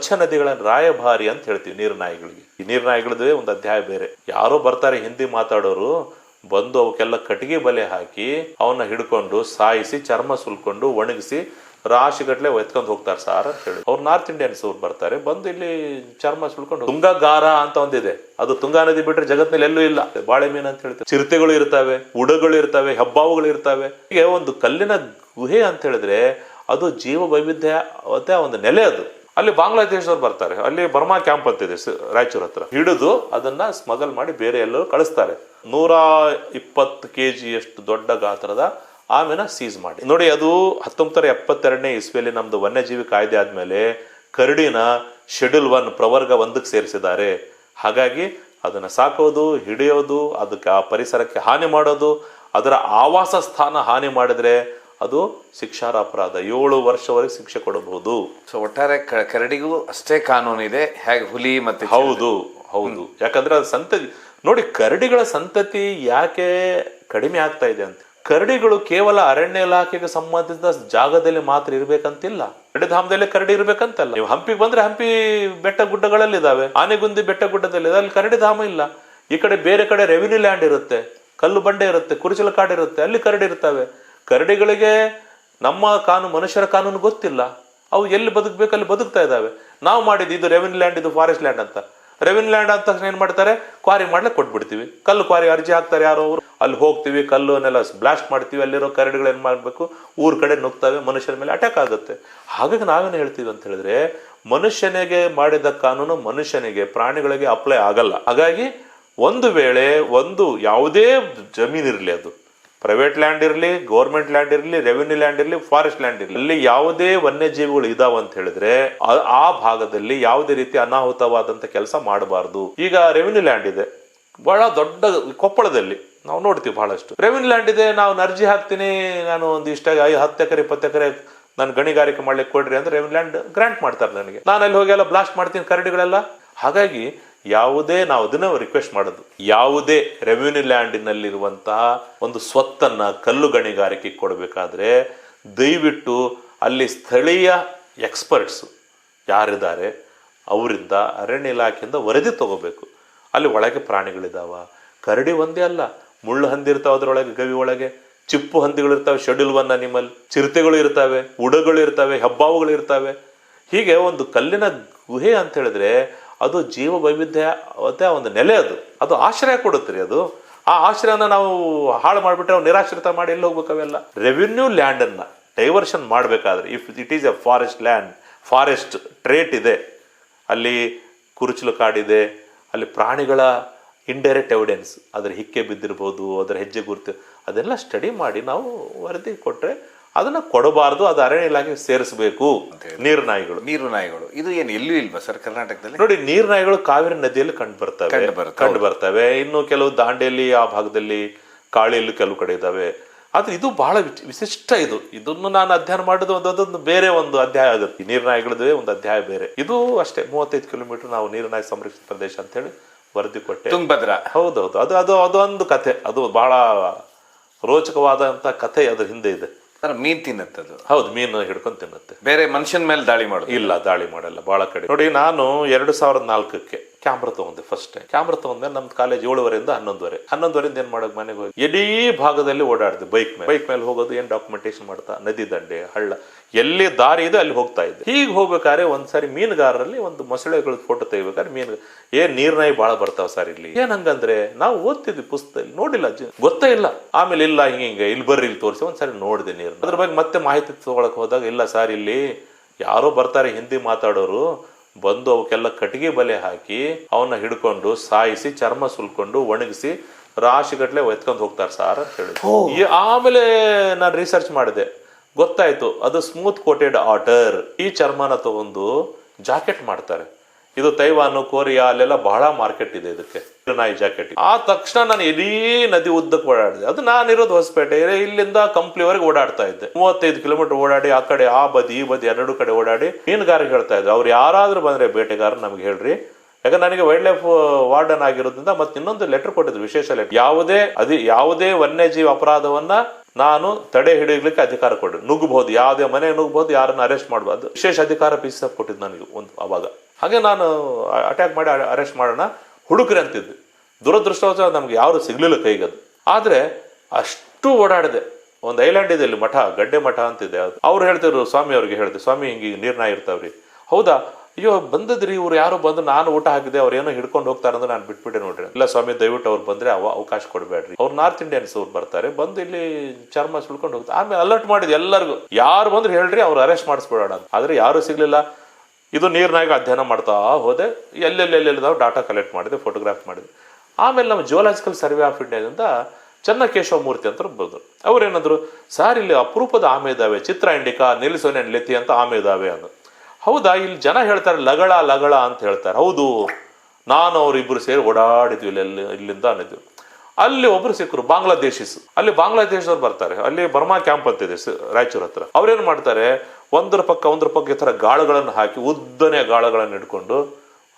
ಸ್ವಚ್ಛ ನದಿಗಳ ರಾಯಭಾರಿ ಅಂತ ಹೇಳ್ತೀವಿ ನೀರ್ನಾಯಿಗಳಿಗೆ. ಈ ನೀರ್ನಾಯಿಗಳದೇ ಒಂದು ಅಧ್ಯಾಯ ಬೇರೆ. ಯಾರೋ ಬರ್ತಾರೆ ಹಿಂದಿ ಮಾತಾಡೋರು, ಬಂದು ಅವಕ್ಕೆಲ್ಲ ಕಟ್ಟಿಗೆ ಬಲೆ ಹಾಕಿ ಅವನ್ನ ಹಿಡ್ಕೊಂಡು ಸಾಯಿಸಿ ಚರ್ಮ ಸುಲ್ಕೊಂಡು ಒಣಗಿಸಿ ರಾಶಿಗಟ್ಲೆ ಎತ್ಕೊಂಡು ಹೋಗ್ತಾರೆ ಸಾರ್ ಅಂತ ಹೇಳಿ. ಅವ್ರು ನಾರ್ತ್ ಇಂಡಿಯನ್ಸ್ ಅವ್ರು ಬರ್ತಾರೆ, ಬಂದು ಇಲ್ಲಿ ಚರ್ಮ ಸುಲ್ಕೊಂಡು. ತುಂಗಗಾರ ಅಂತ ಒಂದಿದೆ, ಅದು ತುಂಗಾ ನದಿ ಬಿಟ್ರೆ ಜಗತ್ತಿನಲ್ಲಿ ಎಲ್ಲೂ ಇಲ್ಲ. ಬಾಳೆ ಮೀನು ಅಂತ ಹೇಳ್ತಾರೆ. ಚಿರತೆಗಳು ಇರ್ತವೆ, ಉಡಗಳು ಇರ್ತವೆ, ಹೆಬ್ಬಾವುಗಳು ಇರ್ತವೆ. ಹೀಗೆ ಒಂದು ಕಲ್ಲಿನ ಗುಹೆ ಅಂತ ಹೇಳಿದ್ರೆ ಅದು ಜೀವ ವೈವಿಧ್ಯ ಒಂದು ನೆಲೆ. ಅದು ಅಲ್ಲಿ ಬಾಂಗ್ಲಾದೇಶದವ್ರು ಬರ್ತಾರೆ, ಅಲ್ಲಿ ಬರ್ಮಾ ಕ್ಯಾಂಪ್ ಅಂತಿದೆ ರಾಯಚೂರ್ ಹತ್ರ, ಹಿಡಿದು ಅದನ್ನ ಸ್ಮಗಲ್ ಮಾಡಿ ಬೇರೆ ಎಲ್ಲರೂ ಕಳಿಸ್ತಾರೆ. 120 kg ಅಷ್ಟು ದೊಡ್ಡ ಗಾತ್ರದ ಆಮೇಲೆ ಸೀಸ್ ಮಾಡಿ ನೋಡಿ. ಅದು 1972ನೇ ಇಸ್ವಿಯಲ್ಲಿ ನಮ್ದು ವನ್ಯಜೀವಿ ಕಾಯ್ದೆ ಆದ್ಮೇಲೆ ಕರಡಿನ ಶೆಡ್ಯೂಲ್ 1 ಪ್ರವರ್ಗ 1ಕ್ಕೆ ಸೇರಿಸಿದ್ದಾರೆ. ಹಾಗಾಗಿ ಅದನ್ನ ಸಾಕೋದು, ಹಿಡಿಯೋದು, ಅದಕ್ಕೆ ಆ ಪರಿಸರಕ್ಕೆ ಹಾನಿ ಮಾಡೋದು, ಅದರ ಆವಾಸ ಸ್ಥಾನ ಹಾನಿ ಮಾಡಿದ್ರೆ ಅದು ಶಿಕ್ಷಾರ್ಹ ಅಪರಾಧ, 7 ವರ್ಷವರೆಗೆ ಶಿಕ್ಷೆ ಕೊಡಬಹುದು. ಸೊ ಒಟ್ಟಾರೆ ಕರಡಿಗೂ ಅಷ್ಟೇ ಕಾನೂನಿದೆ ಹೇಗೆ ಹುಲಿ ಮತ್ತೆ. ಹೌದು ಹೌದು, ಯಾಕಂದ್ರೆ ಅದು ಸಂತತಿ ನೋಡಿ. ಕರಡಿಗಳ ಸಂತತಿ ಯಾಕೆ ಕಡಿಮೆ ಆಗ್ತಾ ಇದೆ ಅಂತ, ಕರಡಿಗಳು ಕೇವಲ ಅರಣ್ಯ ಇಲಾಖೆಗೆ ಸಂಬಂಧಿಸಿದ ಜಾಗದಲ್ಲಿ ಮಾತ್ರ ಇರ್ಬೇಕಂತಿಲ್ಲ. ಕರಡಿಧಾಮದಲ್ಲಿ ಕರಡಿ ಇರ್ಬೇಕಂತಲ್ಲ. ನೀವು ಹಂಪಿಗೆ ಬಂದ್ರೆ ಹಂಪಿ ಬೆಟ್ಟ ಗುಡ್ಡಗಳಲ್ಲಿ ಇದಾವೆ, ಆನೆಗುಂದಿ ಬೆಟ್ಟ ಗುಡ್ಡದಲ್ಲಿ ಅಲ್ಲಿ ಕರಡಿಧಾಮ ಇಲ್ಲ. ಈ ಕಡೆ ಬೇರೆ ಕಡೆ ರೆವಿನ್ಯೂ ಲ್ಯಾಂಡ್ ಇರುತ್ತೆ, ಕಲ್ಲು ಬಂಡೆ ಇರುತ್ತೆ, ಕುರುಚಲ ಕಾಡು ಇರುತ್ತೆ, ಅಲ್ಲಿ ಕರಡಿ ಇರ್ತವೆ. ಕರಡಿಗಳಿಗೆ ನಮ್ಮ ಕಾನೂನು, ಮನುಷ್ಯರ ಕಾನೂನು ಗೊತ್ತಿಲ್ಲ. ಅವು ಎಲ್ಲಿ ಬದುಕಬೇಕು ಅಲ್ಲಿ ಬದುಕ್ತಾ ಇದಾವೆ. ನಾವು ಮಾಡಿದ್ದು ಇದು ರೆವಿನ್ಯೂ ಲ್ಯಾಂಡ್, ಇದು ಫಾರೆಸ್ಟ್ ಲ್ಯಾಂಡ್ ಅಂತ. ರೆವಿನ್ಯೂ ಲ್ಯಾಂಡ್ ಅಂತ ತಕ್ಷಣ ಏನ್ ಮಾಡ್ತಾರೆ, ಕ್ವಾರಿ ಮಾಡ್ಲಿಕ್ಕೆ ಕೊಟ್ಬಿಡ್ತೀವಿ. ಕಲ್ಲು ಕ್ವಾರಿ ಅರ್ಜಿ ಹಾಕ್ತಾರೆ ಯಾರೋ ಅವರು, ಅಲ್ಲಿ ಹೋಗ್ತೀವಿ, ಕಲ್ಲುನೆಲ್ಲ ಬ್ಲಾಸ್ಟ್ ಮಾಡ್ತೀವಿ. ಅಲ್ಲಿರೋ ಕರಡಿಗಳು ಏನ್ ಮಾಡ್ಬೇಕು, ಊರ್ ಕಡೆ ನುಗ್ತವೆ, ಮನುಷ್ಯರ ಮೇಲೆ ಅಟ್ಯಾಕ್ ಆಗುತ್ತೆ. ಹಾಗಾಗಿ ನಾವೇನು ಹೇಳ್ತೀವಿ ಅಂತ ಹೇಳಿದ್ರೆ, ಮನುಷ್ಯನಿಗೆ ಮಾಡಿದ ಕಾನೂನು ಮನುಷ್ಯನಿಗೆ, ಪ್ರಾಣಿಗಳಿಗೆ ಅಪ್ಲೈ ಆಗಲ್ಲ. ಹಾಗಾಗಿ ಒಂದು ವೇಳೆ ಯಾವುದೇ ಜಮೀನಿರ್ಲಿ, ಅದು ಪ್ರೈವೇಟ್ ಲ್ಯಾಂಡ್ ಇರಲಿ, ಗೌರ್ಮೆಂಟ್ ಲ್ಯಾಂಡ್ ಇರಲಿ, ರೆವಿನ್ಯೂ ಲ್ಯಾಂಡ್ ಇರಲಿ, ಫಾರೆಸ್ಟ್ ಲ್ಯಾಂಡ್ ಇರಲಿ, ಅಲ್ಲಿ ಯಾವುದೇ ವನ್ಯಜೀವಿಗಳು ಇದಾವ ಅಂತ ಹೇಳಿದ್ರೆ ಆ ಭಾಗದಲ್ಲಿ ಯಾವುದೇ ರೀತಿ ಅನಾಹುತವಾದಂತ ಕೆಲಸ ಮಾಡಬಾರ್ದು. ಈಗ ರೆವಿನ್ಯೂ ಲ್ಯಾಂಡ್ ಇದೆ ಬಹಳ ದೊಡ್ಡ, ಕೊಪ್ಪಳದಲ್ಲಿ ನಾವು ನೋಡ್ತೀವಿ ಬಹಳಷ್ಟು ರೆವಿನ್ಯೂ ಲ್ಯಾಂಡ್ ಇದೆ. ನಾನು ಅರ್ಜಿ ಹಾಕ್ತೀನಿ, ನಾನು ಒಂದು ಇಷ್ಟ 10 ಎಕರೆ 20 ಎಕರೆ ನಾನು ಗಣಿಗಾರಿಕೆ ಮಾಡ್ಲಿಕ್ಕೆ ಕೊಡ್ರಿ ಅಂದ್ರೆ ರೆವಿನ್ಯೂ ಲ್ಯಾಂಡ್ ಗ್ರಾಂಟ್ ಮಾಡ್ತಾರೆ ನನಗೆ. ನಾನು ಅಲ್ಲಿ ಹೋಗಿ ಎಲ್ಲ ಬ್ಲಾಸ್ಟ್ ಮಾಡ್ತೀನಿ ಕರಡಿಗಳೆಲ್ಲ. ಹಾಗಾಗಿ ನಾವು ಅದನ್ನ ರಿಕ್ವೆಸ್ಟ್ ಮಾಡೋದು, ಯಾವುದೇ ರೆವಿನ್ಯೂ ಲ್ಯಾಂಡಿನಲ್ಲಿರುವಂತಹ ಒಂದು ಸ್ವತ್ತನ್ನ ಕಲ್ಲು ಗಣಿಗಾರಿಕೆ ಕೊಡಬೇಕಾದ್ರೆ ದಯವಿಟ್ಟು ಅಲ್ಲಿ ಸ್ಥಳೀಯ ಎಕ್ಸ್ಪರ್ಟ್ಸ್ ಯಾರಿದ್ದಾರೆ ಅವರಿಂದ, ಅರಣ್ಯ ಇಲಾಖೆಯಿಂದ ವರದಿ ತಗೋಬೇಕು. ಅಲ್ಲಿ ಒಳಗೆ ಪ್ರಾಣಿಗಳಿದಾವ, ಕರಡಿ ಒಂದೇ ಅಲ್ಲ, ಮುಳ್ಳು ಹಂದಿ ಇರ್ತಾವ, ಅದ್ರೊಳಗೆ ಗವಿ ಒಳಗೆ ಚಿಪ್ಪು ಹಂದಿಗಳಿರ್ತಾವೆ, ಶೆಡ್ಯೂಲ್ 1 ಅನಿಮಲ್, ಚಿರತೆಗಳು ಇರ್ತವೆ, ಉಡಗಳು ಇರ್ತವೆ, ಹೆಬ್ಬಾವುಗಳು ಇರ್ತವೆ. ಹೀಗೆ ಒಂದು ಕಲ್ಲಿನ ಗುಹೆ ಅಂತ ಹೇಳಿದ್ರೆ ಅದು ಜೀವ ವೈವಿಧ್ಯ ಒಂದು ನೆಲೆ. ಅದು ಆಶ್ರಯ ಕೊಡುತ್ತೆ. ಅದು ಆ ಆಶ್ರಯನ ನಾವು ಹಾಳು ಮಾಡಿಬಿಟ್ರೆ, ನಾವು ನಿರಾಶ್ರಿತ ಮಾಡಿ ಎಲ್ಲಿ ಹೋಗ್ಬೇಕು ಅವೆಲ್ಲ. ರೆವಿನ್ಯೂ ಲ್ಯಾಂಡ್ ಅನ್ನ ಡೈವರ್ಷನ್ ಮಾಡಬೇಕಾದ್ರೆ, if it is A forest land, forest trait ಇದೆ, ಅಲ್ಲಿ ಕುರುಚಲು ಕಾಡಿದೆ, ಅಲ್ಲಿ ಪ್ರಾಣಿಗಳ ಇಂಡೈರೆಕ್ಟ್ ಎವಿಡೆನ್ಸ್, ಅದರ ಹಿಕ್ಕೆ ಬಿದ್ದಿರ್ಬೋದು, ಅದರ ಹೆಜ್ಜೆ ಗುರುತು, ಅದೆಲ್ಲ ಸ್ಟಡಿ ಮಾಡಿ ನಾವು ವರದಿ ಕೊಟ್ರೆ ಅದನ್ನ ಕೊಡಬಾರ್ದು, ಅದು ಅರಣ್ಯ ಇಲಾಖೆಗೆ ಸೇರಿಸಬೇಕು. ನೀರು ನಾಯಿಗಳು ಇದು ಏನು ಎಲ್ಲೂ ಇಲ್ವಾ ಸರ್ ಕರ್ನಾಟಕದಲ್ಲಿ? ನೋಡಿ, ನೀರು ನಾಯಿಗಳು ಕಾವೇರಿ ನದಿಯಲ್ಲಿ ಕಂಡು ಬರ್ತವೆ. ಇನ್ನು ಕೆಲವು ದಾಂಡೇಲಿ ಆ ಭಾಗದಲ್ಲಿ, ಕಾಳಿಯಲ್ಲಿ ಕೆಲವು ಕಡೆ ಇದಾವೆ. ಆದ್ರೆ ಇದು ಬಹಳ ವಿಶಿಷ್ಟ. ಇದನ್ನು ನಾನು ಅಧ್ಯಯನ ಮಾಡೋದು ಒಂದೊಂದು ಬೇರೆ ಒಂದು ಅಧ್ಯಾಯ ಆಗುತ್ತೆ. ನೀರು ನಾಯಿಗಳದೇ ಒಂದು ಅಧ್ಯಾಯ ಬೇರೆ. ಇದು ಅಷ್ಟೇ 35 ಕಿಲೋಮೀಟರ್ ನಾವು ನೀರು ನಾಯಿ ಸಂರಕ್ಷಿತ ಪ್ರದೇಶ ಅಂತ ಹೇಳಿ ವರದಿ ಕೊಟ್ಟೆ. ತುಂಗಭದ್ರಾ. ಹೌದೌದು, ಅದೊಂದು ಕಥೆ, ಅದು ಬಹಳ ರೋಚಕವಾದಂತ ಕಥೆ ಅದ್ರ ಹಿಂದೆ ಇದೆ. ಮೀನ್ ತಿನ್ನತ್ತದು. ಹೌದು, ಮೀನು ಹಿಡ್ಕೊಂಡು ತಿನ್ನುತ್ತೆ. ಬೇರೆ ಮನುಷ್ಯನ ಮೇಲೆ ದಾಳಿ ಮಾಡೋದು ಇಲ್ಲ, ದಾಳಿ ಮಾಡಲ್ಲ ಬಹಳ ಕಡೆ. ನೋಡಿ, ನಾನು 2004ಕ್ಕೆ ಕ್ಯಾಮ್ರಾ ತಗೊಂಡೆ. ಫಸ್ಟ್ ಟೈಮ್ ಕ್ಯಾಮ್ರಾ ತಗೊಂಡೆ. ನಮ್ದು ಕಾಲೇಜ್ 7:30 11:30. 11:30 ಏನ್ ಮಾಡೋದು, ಮನೆಗೆ ಹೋಗಿ ಇಡೀ ಭಾಗದಲ್ಲಿ ಓಡಾಡಿದೆ. ಬೈಕ್ ಮೇಲೆ ಹೋಗೋದು, ಏನ್ ಡಾಕ್ಯುಮೆಂಟೇಶನ್ ಮಾಡ್ತಾ, ನದಿ ದಂಡೆ, ಹಳ್ಳ, ಎಲ್ಲಿ ದಾರಿ ಇದೆ ಅಲ್ಲಿ ಹೋಗ್ತಾ ಇದ್ದೆ. ಹೀಗೆ ಹೋಗ್ಬೇಕಾದ್ರೆ ಒಂದ್ಸಾರಿ ಮೀನುಗಾರರಲ್ಲಿ ಒಂದು ಮೊಸಳೆಗಳ ಫೋಟೋ ತೆಗಿಬೇಕಾದ್ರೆ ನೀರ್ನಾಯಿ ಬಹಳ ಬರ್ತಾವ ಸರ್ ಇಲ್ಲಿ. ಏನ್ ಹಂಗಂದ್ರೆ, ನಾವು ಓದ್ತಿದ್ವಿ ಪುಸ್ತಕದಲ್ಲಿ, ನೋಡಿಲ್ಲ, ಗೊತ್ತೇ ಇಲ್ಲ. ಆಮೇಲೆ ಇಲ್ಲ, ಹಿಂಗೆ ಇಲ್ಲಿ ಬರ್ರಿ, ಇಲ್ಲಿ ತೋರಿಸಿ ಒಂದ್ಸರಿ ನೋಡಿದೆ ನೀರು. ಅದ್ರ ಬಗ್ಗೆ ಮತ್ತೆ ಮಾಹಿತಿ ತಗೊಳಕ್ ಹೋದಾಗ, ಇಲ್ಲ ಸರ್, ಇಲ್ಲಿ ಯಾರೋ ಬರ್ತಾರೆ ಹಿಂದಿ ಮಾತಾಡೋರು, ಬಂದು ಅವಕ್ಕೆಲ್ಲ ಕಟ್ಟಿಗೆ ಬಲೆ ಹಾಕಿ ಅವನ್ನ ಹಿಡ್ಕೊಂಡು ಸಾಯಿಸಿ ಚರ್ಮ ಸುಲ್ಕೊಂಡು ಒಣಗಿಸಿ ರಾಶಿಗಟ್ಲೆ ಎತ್ಕೊಂಡು ಹೋಗ್ತಾರೆ ಸಾರ್ ಅಂತ ಹೇಳಿ. ಆಮೇಲೆ ನಾನು ರಿಸರ್ಚ್ ಮಾಡಿದೆ, ಗೊತ್ತಾಯ್ತು ಅದು ಸ್ಮೂತ್ ಕೋಟೆಡ್ ಆಟರ್. ಈ ಚರ್ಮನ ತಗೊಂಡು ಜಾಕೆಟ್ ಮಾಡ್ತಾರೆ. ಇದು ತೈವಾನ್, ಕೊರಿಯಾ ಅಲ್ಲೆಲ್ಲ ಬಹಳ ಮಾರ್ಕೆಟ್ ಇದೆ ಇದಕ್ಕೆ, ನಾಯಿ ಜಾಕೆಟ್. ಆ ತಕ್ಷಣ ನಾನು ಇಡೀ ನದಿ ಉದ್ದಕ್ಕೆ ಓಡಾಡಿದೆ. ಅದು ನಾನಿರೋದು ಹೊಸಪೇಟೆ, ಇಲ್ಲಿಂದ ಕಂಪ್ಲಿವರೆಗೆ ಓಡಾಡ್ತಾ ಇದ್ದೆ. 35 ಕಿಲೋಮೀಟರ್ ಓಡಾಡಿ, ಆ ಕಡೆ ಆ ಬದಿ ಈ ಬದಿ 2 ಕಡೆ ಓಡಾಡಿ ಮೀನುಗಾರಿಗೆ ಹೇಳ್ತಾ ಇದ್ರು, ಅವ್ರು ಯಾರಾದ್ರೂ ಬಂದ್ರೆ ಬೇಟೆಗಾರ ನಮ್ಗೆ ಹೇಳ್ರಿ. ಯಾಕಂದ್ರೆ ನನಗೆ ವೈಲ್ಡ್ ಲೈಫ್ ವಾರ್ಡನ್ ಆಗಿರೋದ್ರಿಂದ ಮತ್ತೆ ಇನ್ನೊಂದು ಲೆಟರ್ ಕೊಟ್ಟಿದ್ರು, ವಿಶೇಷ ಲೆಟರ್. ಯಾವುದೇ ವನ್ಯಜೀವಿ ಅಪರಾಧವನ್ನ ನಾನು ತಡೆ ಹಿಡಿಯಲಿಕ್ಕೆ ಅಧಿಕಾರ ಕೊಡ್ರಿ, ನುಗ್ಗಬಹುದು, ಯಾವುದೇ ಮನೆ ನುಗ್ಗಬಹುದು, ಯಾರನ್ನ ಅರೆಸ್ಟ್ ಮಾಡಬಹುದು, ವಿಶೇಷ ಅಧಿಕಾರ PCF ಕೊಟ್ಟಿದ್ದು ನನಗೆ ಒಂದು ಅವಾಗ. ಹಾಗೆ ನಾನು ಅಟ್ಯಾಕ್ ಮಾಡಿ ಅರೆಸ್ಟ್ ಮಾಡೋಣ ಹುಡುಕ್ರಿ ಅಂತಿದ್ದೆ. ದುರದೃಷ್ಟವಶ ನಮ್ಗೆ ಯಾರು ಸಿಗ್ಲಿಲ್ಲ ಕೈಗದು. ಆದ್ರೆ ಅಷ್ಟು ಓಡಾಡಿದೆ. ಒಂದು ಐಲ್ಯಾಂಡ್ ಇದೆ ಇಲ್ಲಿ, ಮಠ, ಗಡ್ಡೆ ಮಠ ಅಂತಿದೆ. ಅವ್ರು ಹೇಳ್ತಿದ್ರು, ಸ್ವಾಮಿ ಅವ್ರಿಗೆ ಹೇಳ್ದೆ, ಸ್ವಾಮಿ ಹಿಂಗೆ ನೀರ್ನಾಯಿ ಇರ್ತಾವ್ರಿ. ಹೌದಾ, ಅಯ್ಯೋ ಬಂದದ್ರಿ, ಇವ್ರು ಯಾರು ಬಂದು ನಾನು ಊಟ ಹಾಕಿದೆ, ಅವ್ರು ಏನೋ ಹಿಡ್ಕೊಂಡು ಹೋಗ್ತಾರಂದ್ರೆ ನಾನು ಬಿಟ್ಬಿಟ್ಟೆ ನೋಡ್ರಿ. ಇಲ್ಲ ಸ್ವಾಮಿ, ದಯವಿಟ್ಟು ಅವ್ರು ಬಂದ್ರೆ ಅವಕಾಶ ಕೊಡಬೇಡ್ರಿ, ಅವ್ರು ನಾರ್ತ್ ಇಂಡಿಯನ್ಸ್ ಅವ್ರು ಬರ್ತಾರೆ, ಬಂದು ಇಲ್ಲಿ ಚರ್ಮ ಸುಳ್ಕೊಂಡು ಹೋಗ್ತಾರೆ. ಆಮೇಲೆ ಅಲರ್ಟ್ ಮಾಡಿದ್ ಎಲ್ಲರಿಗೂ, ಯಾರು ಬಂದ್ರೆ ಹೇಳ್ರಿ, ಅವ್ರು ಅರೆಸ್ಟ್ ಮಾಡಿಸ್ಬಿಡೋಣ ಅಂತ. ಆದ್ರೆ ಯಾರು ಸಿಗ್ಲಿಲ್ಲ. ಇದು ನೀರ್ನಾಗ ಅಧ್ಯಯನ ಮಾಡ್ತಾ ಹೋದೆ, ಎಲ್ಲೆಲ್ಲೆಲ್ಲಿದ್ದಾವೆ ಡಾಟಾ ಕಲೆಕ್ಟ್ ಮಾಡಿದೆ, ಫೋಟೋಗ್ರಾಫ್ ಮಾಡಿದೆ. ಆಮೇಲೆ ನಮ್ಮ ಜಿಯೋಲಾಜಿಕಲ್ ಸರ್ವೆ ಆಫ್ ಇಂಡಿಯಾದಿಂದ ಚನ್ನಕೇಶವ ಮೂರ್ತಿ ಅಂತ ಬಂದ್ರು. ಅವ್ರೇನಂದ್ರು, ಸರ್ ಇಲ್ಲಿ ಅಪರೂಪದ ಆಮೆ ಇದಾವೆ, ಚಿತ್ರ ಇಂಡಿಕಾ, ನಿಲ್ಸೋನೆನ್ ಲೆತಿ ಅಂತ ಆಮೆ ಇದಾವೆ ಅಂದ್ರು. ಹೌದಾ, ಇಲ್ಲಿ ಜನ ಹೇಳ್ತಾರೆ ಲಗಳ ಲಗಳ ಅಂತ ಹೇಳ್ತಾರೆ. ಹೌದು, ನಾನು ಅವ್ರಿಬ್ರು ಸೇರಿ ಓಡಾಡಿದ್ವಿ ಇಲ್ಲಿಂದ ಅನ್ನಿದ್ವಿ. ಅಲ್ಲಿ ಒಬ್ರು ಸಿಕ್ಕರು, ಬಾಂಗ್ಲಾದೇಶಿಸ್. ಅಲ್ಲಿ ಬಾಂಗ್ಲಾದೇಶದವ್ರು ಬರ್ತಾರೆ. ಅಲ್ಲಿ ಬರ್ಮಾ ಕ್ಯಾಂಪ್ ಅಂತಿದೆ ರಾಯಚೂರ್ ಹತ್ರ. ಅವ್ರೇನ್ ಮಾಡ್ತಾರೆ, ಒಂದ್ರ ಪಕ್ಕ ಈ ತರ ಗಾಳಗಳನ್ನು ಹಾಕಿ, ಉದ್ದನೆಯ ಗಾಳಗಳನ್ನು ಹಿಡ್ಕೊಂಡು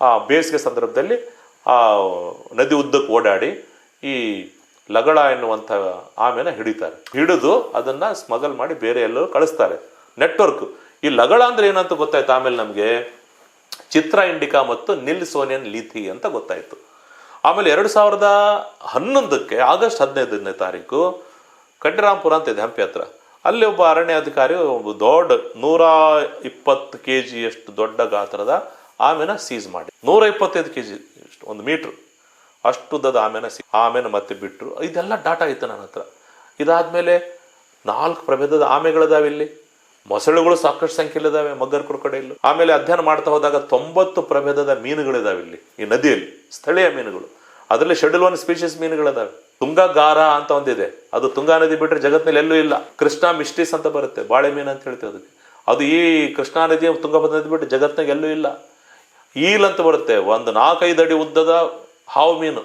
ಆ ಬೇಸಿಗೆ ಸಂದರ್ಭದಲ್ಲಿ ಆ ನದಿ ಉದ್ದಕ್ಕೆ ಓಡಾಡಿ ಈ ಲಗಳ ಎನ್ನುವಂಥ ಆಮೆನ ಹಿಡಿತಾರೆ. ಹಿಡಿದು ಅದನ್ನ ಸ್ಮಗಲ್ ಮಾಡಿ ಬೇರೆ ಎಲ್ಲರೂ ಕಳಿಸ್ತಾರೆ. ನೆಟ್ವರ್ಕ್. ಈ ಲಗಳ ಅಂದ್ರೆ ಏನಂತ ಗೊತ್ತಾಯ್ತು ಆಮೇಲೆ ನಮ್ಗೆ, ಚಿತ್ರ ಇಂಡಿಕಾ ಮತ್ತು ನಿಲ್ಸೋನಿಯನ್ ಲಿಥಿ ಅಂತ ಗೊತ್ತಾಯ್ತು. ಆಮೇಲೆ 2011 ಆಗಸ್ಟ್ 15ನೇ ತಾರೀಕು ಕಂಠರಾಂಪುರ ಅಂತ ಇದೆ ಹಂಪಿ ಹತ್ರ. ಅಲ್ಲಿ ಒಬ್ಬ ಅರಣ್ಯಾಧಿಕಾರಿ ಒಬ್ಬ ದೊಡ್ಡ 120 kg ಅಷ್ಟು ದೊಡ್ಡ ಗಾತ್ರದ ಆಮೆನ ಸೀಸ್ ಮಾಡಿ, 125 kg ಒಂದು ಮೀಟ್ರ್ ಅಷ್ಟುದ್ದದ ಆಮೆನ ಮತ್ತೆ ಬಿಟ್ರು. ಇದೆಲ್ಲ ಡಾಟಾ ಇತ್ತು ನನ್ನ ಹತ್ರ. ಇದಾದ್ಮೇಲೆ 4 ಪ್ರಭೇದದ ಆಮೆಗಳಿದಾವೆ ಇಲ್ಲಿ. ಮೊಸಳೆಗಳು ಸಾಕಷ್ಟು ಸಂಖ್ಯೆಲಿದ್ದಾವೆ, ಮಗ್ಗರ್ ಕ್ರೊಕೊಡೈಲ್. ಆಮೇಲೆ ಅಧ್ಯಯನ ಮಾಡ್ತಾ ಹೋದಾಗ 90 ಪ್ರಭೇದದ ಮೀನುಗಳಿದಾವೆ ಇಲ್ಲಿ ಈ ನದಿಯಲ್ಲಿ, ಸ್ಥಳೀಯ ಮೀನುಗಳು. ಅದರಲ್ಲಿ ಶೆಡ್ಯೂಲ್ 1 ಸ್ಪೀಶೀಸ್ ಮೀನುಗಳಿದಾವೆ. ತುಂಗಗಾರ ಅಂತ ಒಂದಿದೆ, ಅದು ತುಂಗಾ ನದಿ ಬಿಟ್ರೆ ಜಗತ್ತಿನಲ್ಲಿ ಎಲ್ಲೂ ಇಲ್ಲ. ಕೃಷ್ಣ ಮಿಸ್ಟಿಸ್ ಅಂತ ಬರುತ್ತೆ, ಬಾಳೆ ಮೀನು ಅಂತ ಹೇಳ್ತೇವೆ ಅದಕ್ಕೆ. ಅದು ಈ ಕೃಷ್ಣಾ ನದಿ ತುಂಗಭದ್ರಾ ನದಿ ಬಿಟ್ಟು ಜಗತ್ತಿನಾಗ ಎಲ್ಲೂ ಇಲ್ಲ. ಈಲ್ ಅಂತ ಬರುತ್ತೆ, ಒಂದು 4-5 ಅಡಿ ಉದ್ದದ ಹಾವು ಮೀನು,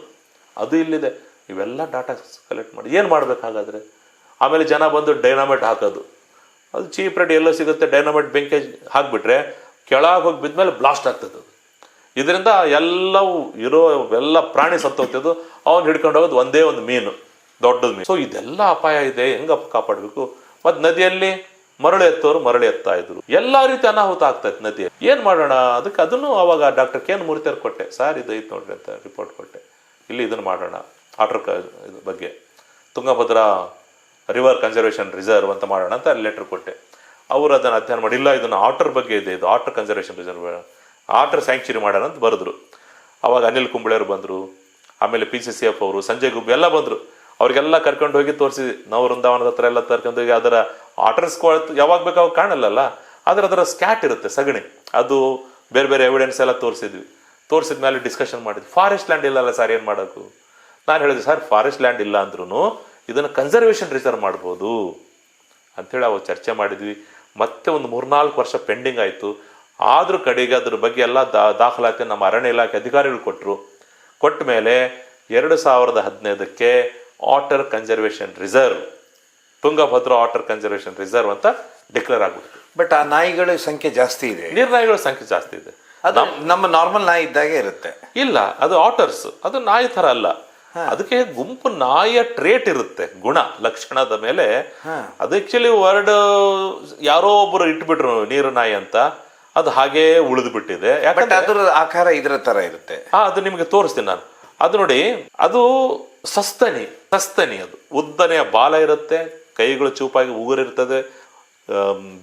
ಅದು ಇಲ್ಲಿದೆ. ಇವೆಲ್ಲ ಡಾಟಾ ಕಲೆಕ್ಟ್ ಮಾಡಿ ಏನ್ ಮಾಡ್ಬೇಕಾಗಾದ್ರೆ. ಆಮೇಲೆ ಜನ ಬಂದು ಡೈನಾಮೈಟ್ ಹಾಕೋದು, ಅದು ಚೀಪ್ ರೇಟ್ ಎಲ್ಲೋ ಸಿಗುತ್ತೆ. ಡೈನಾಮೈಟ್ ಬೆಂಕಿ ಹಾಕ್ಬಿಟ್ರೆ ಕೆಳಗೆ ಹೋಗಿ ಬಿದ್ಮೇಲೆ ಬ್ಲಾಸ್ಟ್ ಆಗ್ತದೆ. ಇದರಿಂದ ಎಲ್ಲವೂ ಎಲ್ಲ ಪ್ರಾಣಿ ಸತ್ತೋಗ್ತದ್ದು. ಅವ್ನು ಹಿಡ್ಕೊಂಡು ಹೋಗೋದು ಒಂದೇ ಒಂದು ಮೀನು, ದೊಡ್ಡದ ಮೀನು. ಸೊ ಇದೆಲ್ಲ ಅಪಾಯ ಇದೆ, ಹೆಂಗಪ್ಪ ಕಾಪಾಡಬೇಕು. ಮತ್ತು ನದಿಯಲ್ಲಿ ಮರಳು ಎತ್ತೋರು ಮರಳು ಎತ್ತಾ ಇದ್ರು. ಎಲ್ಲಾ ರೀತಿ ಅನಾಹುತ ಆಗ್ತಾ ಇತ್ತು ನದಿ. ಏನ್ ಮಾಡೋಣ ಅದಕ್ಕೆ. ಅದನ್ನು ಅವಾಗ ಡಾಕ್ಟರ್ KN ಮೂರ್ತಿ ಅವ್ರು ಕೊಟ್ಟೆ, ಸರ್ ಇದು ಐತೆ ನೋಡ್ರಿ ಅಂತ ರಿಪೋರ್ಟ್ ಕೊಟ್ಟೆ. ಇಲ್ಲಿ ಇದನ್ನು ಮಾಡೋಣ, ಆಟರ್ ಬಗ್ಗೆ ತುಂಗಭದ್ರಾ ರಿವರ್ ಕನ್ಸರ್ವೇಷನ್ ರಿಸರ್ವ್ ಅಂತ ಮಾಡೋಣ ಅಂತ ಲೆಟರ್ ಕೊಟ್ಟೆ. ಅವರು ಅದನ್ನು ಅಧ್ಯಯನ ಮಾಡಿ, ಇಲ್ಲ ಇದನ್ನು ಆಟರ್ ಬಗ್ಗೆ ಇದೆ, ಇದು ಆಟರ್ ಕನ್ಸರ್ವೇಷನ್ ರಿಸರ್ವ್, ಆಟರ್ ಸ್ಯಾಂಕ್ಚುರಿ ಮಾಡೋಣ ಅಂತ ಬರೆದ್ರು. ಅವಾಗ ಅನಿಲ್ ಕುಂಬಳೆಯವರು ಬಂದರು, ಆಮೇಲೆ PCCF ಅವರು, ಸಂಜಯ್ ಗುಬ್ಬಿ ಎಲ್ಲ ಬಂದರು. ಅವ್ರಿಗೆಲ್ಲ ಕರ್ಕೊಂಡು ಹೋಗಿ ತೋರಿಸಿದ್ವಿ. ನಾವು ವೃಂದಾವನದ ಹತ್ರ ಎಲ್ಲ ಕರ್ಕೊಂಡು ಹೋಗಿ ಅದರ ಆಟರ್ಸ್ ಯಾವಾಗ ಬೇಕಾವಾಗ ಕಾಣಲ್ಲ, ಆದ್ರೆ ಅದರ ಸ್ಕ್ಯಾಟ್ ಇರುತ್ತೆ, ಸಗಣಿ, ಅದು ಬೇರೆ ಬೇರೆ ಎವಿಡೆನ್ಸ್ ಎಲ್ಲ ತೋರಿಸಿದ್ವಿ. ತೋರಿಸಿದ ಮೇಲೆ ಡಿಸ್ಕಷನ್ ಮಾಡಿದ್ವಿ. ಫಾರೆಸ್ಟ್ ಲ್ಯಾಂಡ್ ಇಲ್ಲಲ್ಲ ಸರ್, ಏನು ಮಾಡೋದು. ನಾನು ಹೇಳಿದೆ, ಸರ್ ಫಾರೆಸ್ಟ್ ಲ್ಯಾಂಡ್ ಇಲ್ಲ ಅಂದ್ರೂ ಇದನ್ನು ಕನ್ಸರ್ವೇಷನ್ ರಿಸರ್ವ್ ಮಾಡ್ಬೋದು ಅಂಥೇಳಿ ಅವಾಗ ಚರ್ಚೆ ಮಾಡಿದ್ವಿ. ಮತ್ತೆ ಒಂದು 3-4 ವರ್ಷ ಪೆಂಡಿಂಗ್ ಆಯಿತು. ಆದ್ರೂ ಕಡೆಗೆ ಅದ್ರ ಬಗ್ಗೆ ಎಲ್ಲ ದಾಖಲಾತಿ ನಮ್ಮ ಅರಣ್ಯ ಇಲಾಖೆ ಅಧಿಕಾರಿಗಳು ಕೊಟ್ಟರು. ಕೊಟ್ಟ ಮೇಲೆ 2015 otter conservation reserve, Tungabhadra otter conservation reserve ಅಂತ ಡಿಕ್ಲೇರ್ ಆಗ್ಬಿಡ್ತು. ಬಟ್ ಆ ನಾಯಿಗಳ ಸಂಖ್ಯೆ ಜಾಸ್ತಿ ಇದೆ, ನೀರ್ನಾಯಿಗಳ ಸಂಖ್ಯೆ ಜಾಸ್ತಿ ಇದೆ. ಅದು ನಮ್ಮ ನಾರ್ಮಲ್ ನಾಯಿ ಇದ್ದಾಗೆ ಇರುತ್ತೆ. ಇಲ್ಲ, ಅದು ಆಟರ್ಸ್, ಅದು ನಾಯಿ ತರ ಅಲ್ಲ. ಅದಕ್ಕೆ ಗುಂಪು ನಾಯಿಯ ಟ್ರೇಟ್ ಇರುತ್ತೆ, ಗುಣ ಲಕ್ಷಣದ ಮೇಲೆ. ಅದು ಆಕ್ಚುಲಿ ವರ್ಡ್ ಯಾರೋ ಒಬ್ರು ಇಟ್ಬಿಟ್ರು ನೀರು ನಾಯಿ ಅಂತ, ಅದು ಹಾಗೇ ಉಳಿದು ಬಿಟ್ಟಿದೆ. ಯಾಕಂದ್ರೆ ಅದ್ರ ಆಕಾರ ಇದ್ರ ತರ ಇರುತ್ತೆ. ಅದು ನಿಮ್ಗೆ ತೋರಿಸ್ತೀನಿ ನಾನು. ಅದು ನೋಡಿ, ಅದು ಸಸ್ತನಿ, ಅದು ಉದ್ದನೆಯ ಬಾಲ ಇರುತ್ತೆ, ಕೈಗಳು ಚೂಪಾಗಿ ಉಗುರಿರ್ತದೆ,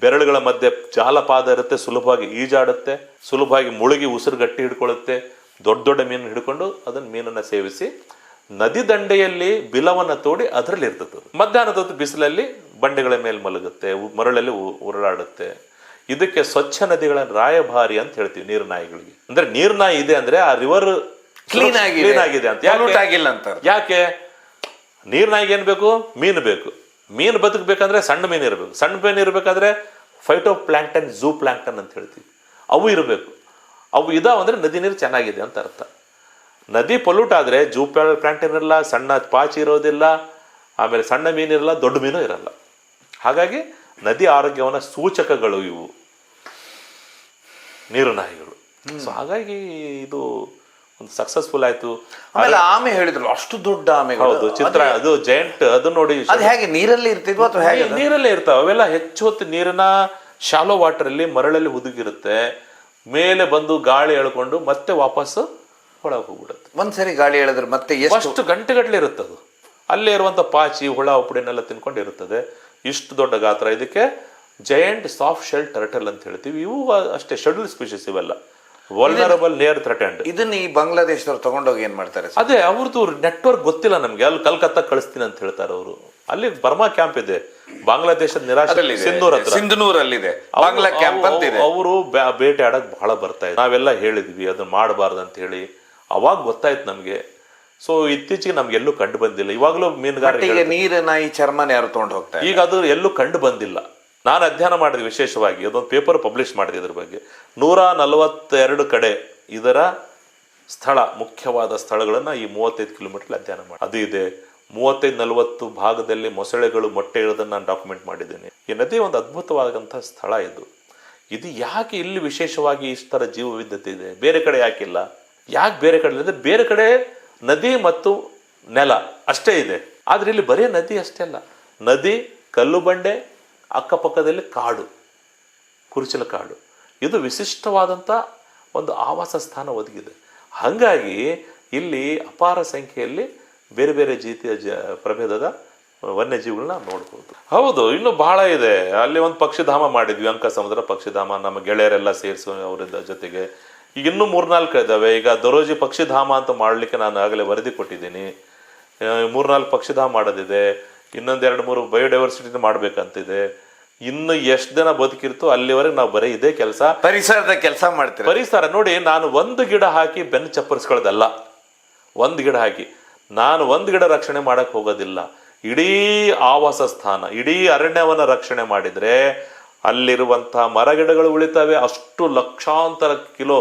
ಬೆರಳುಗಳ ಮಧ್ಯೆ ಜಾಲಪಾದ ಇರುತ್ತೆ, ಸುಲಭವಾಗಿ ಈಜಾಡುತ್ತೆ, ಸುಲಭವಾಗಿ ಮುಳುಗಿ ಉಸಿರು ಗಟ್ಟಿ ಹಿಡ್ಕೊಳ್ಳುತ್ತೆ. ದೊಡ್ಡ ದೊಡ್ಡ ಮೀನು ಹಿಡ್ಕೊಂಡು ಅದನ್ನ ಮೀನನ್ನ ಸೇವಿಸಿ ನದಿ ದಂಡೆಯಲ್ಲಿ ಬಿಲವನ್ನ ತೋಡಿ ಅದರಲ್ಲಿ ಇರ್ತದೆ. ಮಧ್ಯಾಹ್ನದ ಹೊತ್ತು ಬಿಸಿಲಲ್ಲಿ ಬಂಡೆಗಳ ಮೇಲೆ ಮಲಗುತ್ತೆ, ಮರಳಲ್ಲಿ ಉರುಳಾಡುತ್ತೆ. ಇದಕ್ಕೆ ಸ್ವಚ್ಛ ನದಿಗಳ ರಾಯಭಾರಿ ಅಂತ ಹೇಳ್ತೀವಿ ನೀರ್ನಾಯಿಗಳಿಗೆ. ಅಂದ್ರೆ ನೀರ್ನಾಯಿ ಇದೆ ಅಂದ್ರೆ ಆ ರಿವರ್ ಕ್ಲೀನ್ ಆಗಿದೆ ಅಂತ. ಯಾಕೆ ನೀರ್ನಾಯಿಗೆ ಏನ್ ಬೇಕು? ಮೀನು ಬೇಕು. ಮೀನು ಬದುಕಬೇಕಂದ್ರೆ ಸಣ್ಣ ಮೀನು ಇರಬೇಕು. ಸಣ್ಣ ಮೀನು ಇರಬೇಕಾದ್ರೆ ಫೈಟೋ ಪ್ಲಾಂಕ್ಟನ್, ಝೂ ಪ್ಲಾಂಕ್ಟನ್ ಅಂತ ಹೇಳ್ತೀವಿ, ಅವು ಇರಬೇಕು. ಅವು ಇದಾವಂದ್ರೆ ನದಿ ನೀರು ಚೆನ್ನಾಗಿದೆ ಅಂತ ಅರ್ಥ. ನದಿ ಪೊಲ್ಯೂಟ್ ಆದ್ರೆ ಝೂ ಪ್ಲಾಂಕ್ಟನ್ ಇರಲ್ಲ, ಸಣ್ಣ ಪಾಚಿ ಇರೋದಿಲ್ಲ, ಆಮೇಲೆ ಸಣ್ಣ ಮೀನು ಇರಲ್ಲ, ದೊಡ್ಡ ಮೀನು ಇರಲ್ಲ. ಹಾಗಾಗಿ ನದಿ ಆರೋಗ್ಯವನ್ನ ಸೂಚಕಗಳು ಇವು ನೀರು ನಾಯಿಗಳು. ಸೊ ಹಾಗಾಗಿ ಇದು ಒಂದು ಸಕ್ಸಸ್ಫುಲ್ ಆಯ್ತು. ಆಮೇಲೆ ಆಮೆ ಹೇಳಿದ್ರು ಅಷ್ಟು ದೊಡ್ಡ ಆಮೆಗಳು. ಹೌದು, ಚಿತ್ರ ಅದು ಜೈಂಟ್, ಅದು ನೋಡಿ ಅದು ಹೇಗೆ ನೀರಲ್ಲಿ ಇರ್ತಿದ್ವು ಅಥವಾ ಹೇಗೆ? ನೀರಲ್ಲೇ ಇರ್ತಾವ ಅವೆಲ್ಲ. ಹೆಚ್ಚು ಹೊತ್ತು ನೀರಿನ ಶಾಲೋ ವಾಟರ್ ಅಲ್ಲಿ ಮರಳಲ್ಲಿ ಹುದುಗಿರುತ್ತೆ, ಮೇಲೆ ಬಂದು ಗಾಳಿ ಎಳ್ಕೊಂಡು ಮತ್ತೆ ವಾಪಸ್ ಒಳಗೆ ಹೋಗ್ಬಿಡುತ್ತೆ. ಒಂದ್ಸರಿ ಗಾಳಿ ಹೇಳಿದ್ರೆ ಮತ್ತೆ ಎಷ್ಟು ಗಂಟೆಗಟ್ಟಲೆ ಇರುತ್ತೆ ಅದು. ಅಲ್ಲೇ ಇರುವಂತ ಪಾಚಿ ಹುಳ ಉಪ್ಪುಡಿನೆಲ್ಲ ತಿನ್ಕೊಂಡಿರುತ್ತದೆ. ಇಷ್ಟು ದೊಡ್ಡ ಗಾತ್ರ. ಇದಕ್ಕೆ ಜೈಂಟ್ ಸಾಫ್ಟ್ ಶೆಲ್ ಟರ್ಟಲ್ ಅಂತ ಹೇಳ್ತೀವಿ. ಇವು ಅಷ್ಟೇ ಶೆಡ್ಯೂಲ್ ಸ್ಪೀಷೀಸ್, ಇವೆಲ್ಲ ವಲ್ನರಬಲ್, ನಿಯರ್ ಥ್ರೆಟೆಂಡ್. ಇದನ್ನ ಈ ಬಾಂಗ್ಲಾದೇಶದವ್ರು ತಗೊಂಡೋಗಿ ಏನ್ ಮಾಡ್ತಾರೆ? ಅದೇ ಅವ್ರದ್ದು ನೆಟ್ವರ್ಕ್ ಗೊತ್ತಿಲ್ಲ ನಮ್ಗೆ. ಅಲ್ಲಿ ಕಲ್ಕತ್ತಾ ಕಳಿಸ್ತೀನಿ ಅಂತ ಹೇಳ್ತಾರೆ ಅವರು. ಅಲ್ಲಿ ಬರ್ಮಾ ಕ್ಯಾಂಪ್ ಇದೆ, ಬಾಂಗ್ಲಾದೇಶದ ನಿರಾಶೆ ಸಿಂಧನೂರಲ್ಲಿದೆ ಬಾಂಗ್ಲಾ ಕ್ಯಾಂಪ್ ಅಂತ ಇದೆ. ಅವರು ಬೇಟೆ ಆಡಕ್ ಬಹಳ ಬರ್ತಾ ಇದ್ರು. ನಾವೆಲ್ಲ ಹೇಳಿದ್ವಿ ಅದನ್ನ ಮಾಡಬಾರ್ದು ಅಂತ ಹೇಳಿ. ಅವಾಗ ಗೊತ್ತಾಯ್ತು ನಮ್ಗೆ. ಸೊ ಇತ್ತೀಚೆಗೆ ನಮ್ಗೆ ಎಲ್ಲೂ ಕಂಡು ಬಂದಿಲ್ಲ. ಇವಾಗಲೂ ಮೀನುಗಾರ ನೀರಿನ ಈ ಚರ್ಮನ ಯಾರು ತಗೊಂಡು ಹೋಗ್ತಾರೆ, ಈಗ ಅದು ಎಲ್ಲೂ ಕಂಡು ಬಂದಿಲ್ಲ. ನಾನು ಅಧ್ಯಯನ ಮಾಡಿದೆ ವಿಶೇಷವಾಗಿ, ಅದೊಂದು ಪೇಪರ್ ಪಬ್ಲಿಷ್ ಮಾಡಿದೆ ಇದ್ರ ಬಗ್ಗೆ. 142 ಕಡೆ ಇದರ ಸ್ಥಳ, ಮುಖ್ಯವಾದ ಸ್ಥಳಗಳನ್ನ ಈ 35 ಕಿಲೋಮೀಟರ್ ಅಧ್ಯಯನ ಮಾಡಿ. ಅದು ಇದೆ 35-40 ಭಾಗದಲ್ಲಿ ಮೊಸಳೆಗಳು ಮೊಟ್ಟೆ ಇರೋದನ್ನ ನಾನು ಡಾಕ್ಯುಮೆಂಟ್ ಮಾಡಿದ್ದೇನೆ. ಈ ನದಿ ಒಂದು ಅದ್ಭುತವಾದಂತಹ ಸ್ಥಳ ಇದು. ಇದು ಯಾಕೆ ಇಲ್ಲಿ ವಿಶೇಷವಾಗಿ ಇಷ್ಟರ ಜೀವ ವಿವಿಧತೆ ಇದೆ, ಬೇರೆ ಕಡೆ ಯಾಕಿಲ್ಲ? ಯಾಕೆ ಬೇರೆ ಕಡೆ ಅಂದ್ರೆ ಬೇರೆ ಕಡೆ ನದಿ ಮತ್ತು ನೆಲ ಅಷ್ಟೇ ಇದೆ, ಆದ್ರೆ ಇಲ್ಲಿ ಬರೀ ನದಿ ಅಷ್ಟೇ ಅಲ್ಲ. ನದಿ, ಕಲ್ಲು ಬಂಡೆ, ಅಕ್ಕಪಕ್ಕದಲ್ಲಿ ಕಾಡು, ಕುರುಚಲ ಕಾಡು. ಇದು ವಿಶಿಷ್ಟವಾದಂಥ ಒಂದು ಆವಾಸ ಸ್ಥಾನ ಒದಗಿದೆ. ಹಾಗಾಗಿ ಇಲ್ಲಿ ಅಪಾರ ಸಂಖ್ಯೆಯಲ್ಲಿ ಬೇರೆ ಬೇರೆ ರೀತಿಯ ಪ್ರಭೇದದ ವನ್ಯಜೀವಿಗಳನ್ನ ನೋಡ್ಬೋದು. ಹೌದು, ಇನ್ನು ಬಹಳ ಇದೆ. ಅಲ್ಲಿ ಒಂದು ಪಕ್ಷಿಧಾಮ ಮಾಡಿದ್ವಿ, ಅಂಕ ಸಮುದ್ರ ಪಕ್ಷಿಧಾಮ. ನಮ್ಮ ಗೆಳೆಯರೆಲ್ಲ ಸೇರಿಸಿ ಅವರ ಜೊತೆಗೆ ಈಗ ಇನ್ನೂ 3-4 ಇದ್ದಾವೆ. ಈಗ ದೊರೋಜಿ ಪಕ್ಷಿಧಾಮ ಅಂತ ಮಾಡಲಿಕ್ಕೆ ನಾನು ಆಗಲೇ ವರದಿ ಕೊಟ್ಟಿದ್ದೀನಿ. 3-4 ಪಕ್ಷಿಧಾಮ ಮಾಡೋದಿದೆ. ಇನ್ನೊಂದು 2-3 ಬಯೋಡೈವರ್ಸಿಟಿನ ಮಾಡ್ಬೇಕಂತಿದೆ. ಇನ್ನು ಎಷ್ಟು ದಿನ ಬದುಕಿರ್ತೋ ಅಲ್ಲಿವರೆಗೆ ನಾವು ಬರೀ ಇದೇ ಕೆಲಸ, ಪರಿಸರದ ಕೆಲಸ ಮಾಡ್ತೀವಿ. ಪರಿಸರ ನೋಡಿ, ನಾನು ಒಂದು ಗಿಡ ಹಾಕಿ ಬೆನ್ನು ಚಪ್ಪರಿಸ್ಕೊಳ್ಳೋದಲ್ಲ. ಒಂದು ಗಿಡ ಹಾಕಿ ನಾನು ಒಂದು ಗಿಡ ರಕ್ಷಣೆ ಮಾಡಕ್ ಹೋಗೋದಿಲ್ಲ. ಇಡೀ ಆವಾಸ ಸ್ಥಾನ, ಇಡೀ ಅರಣ್ಯವನ್ನ ರಕ್ಷಣೆ ಮಾಡಿದ್ರೆ ಅಲ್ಲಿರುವಂತಹ ಮರಗಿಡಗಳು ಉಳಿತವೆ. ಅಷ್ಟು ಲಕ್ಷಾಂತರ ಕಿಲೋ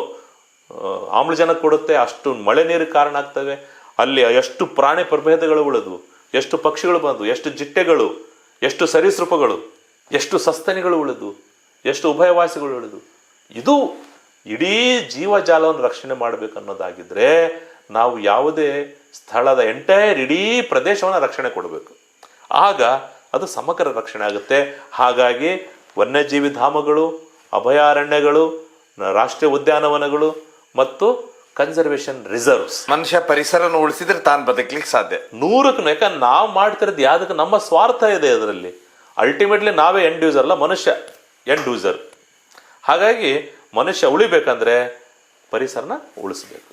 ಆಮ್ಲಜನಕ ಕೊಡುತ್ತೆ, ಅಷ್ಟು ಮಳೆ ನೀರಿಗೆ ಕಾರಣ ಆಗ್ತವೆ. ಅಲ್ಲಿ ಎಷ್ಟು ಪ್ರಾಣಿ ಪ್ರಭೇದಗಳು ಉಳಿದು, ಎಷ್ಟು ಪಕ್ಷಿಗಳು ಬಂದು, ಎಷ್ಟು ಜಿಟ್ಟೆಗಳು, ಎಷ್ಟು ಸರೀಸೃಪಗಳು, ಎಷ್ಟು ಸಸ್ತನಿಗಳು ಉಳಿದು, ಎಷ್ಟು ಉಭಯವಾಸಿಗಳು ಉಳಿದು. ಇದು ಇಡೀ ಜೀವಜಾಲವನ್ನು ರಕ್ಷಣೆ ಮಾಡಬೇಕು ಅನ್ನೋದಾಗಿದ್ರೆ ನಾವು ಯಾವುದೇ ಸ್ಥಳದ ಎಂಟೈರ್ ಇಡೀ ಪ್ರದೇಶವನ್ನು ರಕ್ಷಣೆ ಕೊಡಬೇಕು. ಆಗ ಅದು ಸಮಗ್ರ ರಕ್ಷಣೆ ಆಗುತ್ತೆ. ಹಾಗಾಗಿ ವನ್ಯಜೀವಿ ಧಾಮಗಳು, ಅಭಯಾರಣ್ಯಗಳು, ರಾಷ್ಟ್ರೀಯ ಉದ್ಯಾನವನಗಳು ಮತ್ತು ಕನ್ಸರ್ವೇಷನ್ ರಿಸರ್ವ್ಸ್. ಮನುಷ್ಯ ಪರಿಸರನ ಉಳಿಸಿದ್ರೆ ತಾನು ಬದುಕಲಿಕ್ಕೆ ಸಾಧ್ಯ 100%. ಯಾಕಂದ್ರೆ ನಾವು ಮಾಡ್ತಿರೋದು ಯಾವ್ದಕ್ಕೆ? ನಮ್ಮ ಸ್ವಾರ್ಥ ಇದೆ ಅದರಲ್ಲಿ. ಅಲ್ಟಿಮೇಟ್ಲಿ ನಾವೇ ಎಂಡ್ ಯೂಸರ್ ಅಲ್ಲ, ಮನುಷ್ಯ ಎಂಡ್ ಯೂಸರ್. ಹಾಗಾಗಿ ಮನುಷ್ಯ ಉಳಿಬೇಕಂದ್ರೆ ಪರಿಸರನ ಉಳಿಸ್ಬೇಕು.